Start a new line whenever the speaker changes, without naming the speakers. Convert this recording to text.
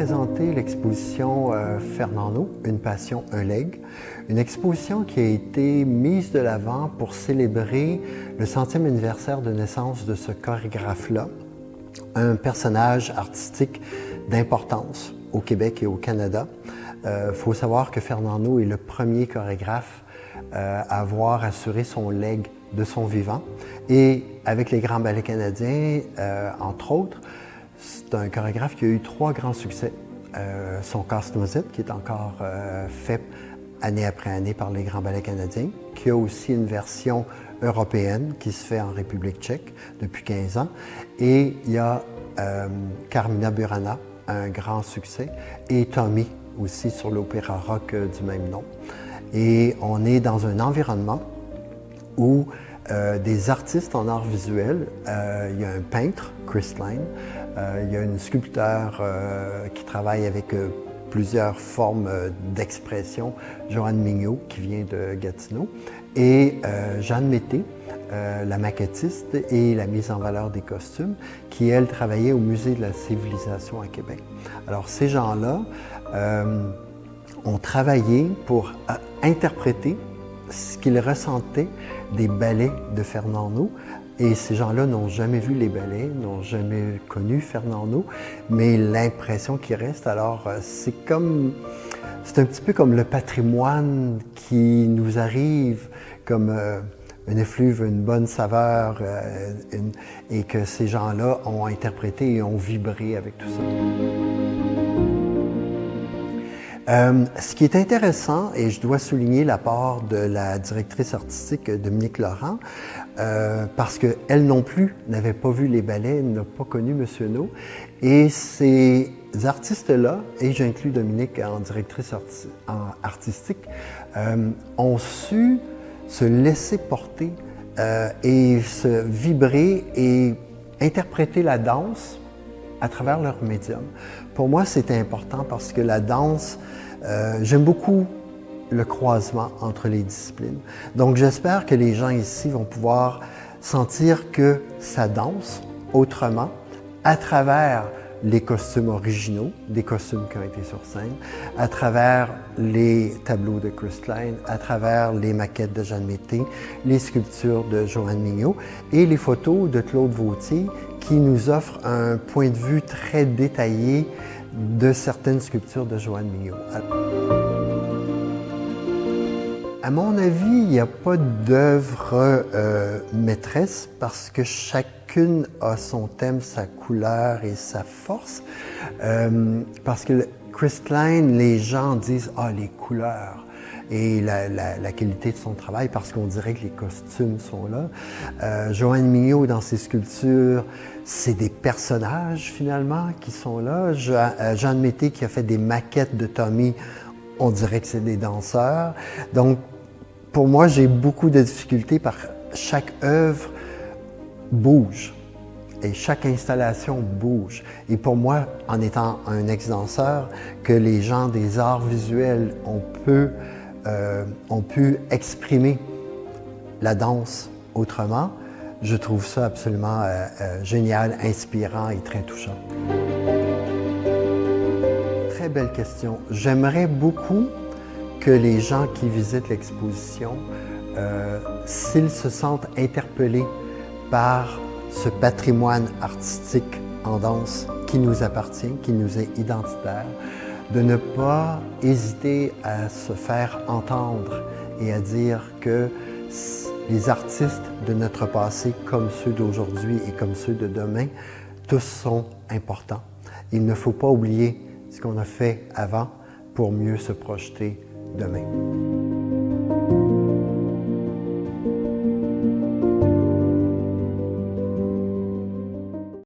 présenter l'exposition Fernando, une passion, un legs. Une exposition qui a été mise de l'avant pour célébrer le 100e anniversaire de naissance de ce chorégraphe-là, un personnage artistique d'importance au Québec et au Canada. Faut savoir que Fernando est le premier chorégraphe à avoir assuré son legs de son vivant. Et avec les grands ballets canadiens, entre autres, c'est un chorégraphe qui a eu 3 grands succès. Son Casse-Noisette, qui est encore fait année après année par les grands ballets canadiens, qui a aussi une version européenne qui se fait en République tchèque depuis 15 ans. Et il y a Carmina Burana, un grand succès, et Tommy aussi sur l'opéra rock du même nom. Et on est dans un environnement où des artistes en art visuel, il y a un peintre, Chris Line, il y a une sculpteur qui travaille avec plusieurs formes d'expression, Joanne Mignot, qui vient de Gatineau, et Jeanne Mété, la maquettiste et la mise en valeur des costumes, qui, elle, travaillait au Musée de la civilisation à Québec. Alors, ces gens-là ont travaillé pour interpréter ce qu'ils ressentaient des ballets de Fernando. Et ces gens-là n'ont jamais vu les ballets, n'ont jamais connu Fernando, mais l'impression qui reste, alors c'est un petit peu comme le patrimoine qui nous arrive comme un effluve, une bonne saveur, et que ces gens-là ont interprété et ont vibré avec tout ça. Ce qui est intéressant, et je dois souligner l'apport de la directrice artistique Dominique Laurent, parce qu'elle non plus n'avait pas vu les ballets, n'a pas connu Monsieur No. Et ces artistes-là, et j'inclus Dominique en directrice artistique, ont su se laisser porter et se vibrer et interpréter la danse à travers leur médium. Pour moi, c'était important parce que la danse, j'aime beaucoup le croisement entre les disciplines. Donc, j'espère que les gens ici vont pouvoir sentir que ça danse autrement à travers les costumes originaux, des costumes qui ont été sur scène, à travers les tableaux de Chris Line, à travers les maquettes de Jeanne Mété, les sculptures de Joanne Mignot et les photos de Claude Vautier qui nous offrent un point de vue très détaillé de certaines sculptures de Joanne Mignot. À mon avis, il n'y a pas d'œuvre maîtresse parce que chacune a son thème, sa couleur et sa force. Parce que Chris Line, les gens disent « Ah, les couleurs » et la qualité de son travail parce qu'on dirait que les costumes sont là. Joanne Mignot, dans ses sculptures, c'est des personnages finalement qui sont là. Jeanne Mété qui a fait des maquettes de Tommy, on dirait que c'est des danseurs. Donc, pour moi, j'ai beaucoup de difficultés parce que chaque œuvre bouge et chaque installation bouge. Et pour moi, en étant un ex-danseur, que les gens des arts visuels ont pu exprimer la danse autrement, je trouve ça absolument génial, inspirant et très touchant. Très belle question. J'aimerais beaucoup que les gens qui visitent l'exposition, s'ils se sentent interpellés par ce patrimoine artistique en danse qui nous appartient, qui nous est identitaire, de ne pas hésiter à se faire entendre et à dire que les artistes de notre passé, comme ceux d'aujourd'hui et comme ceux de demain, tous sont importants. Il ne faut pas oublier ce qu'on a fait avant pour mieux se projeter demain.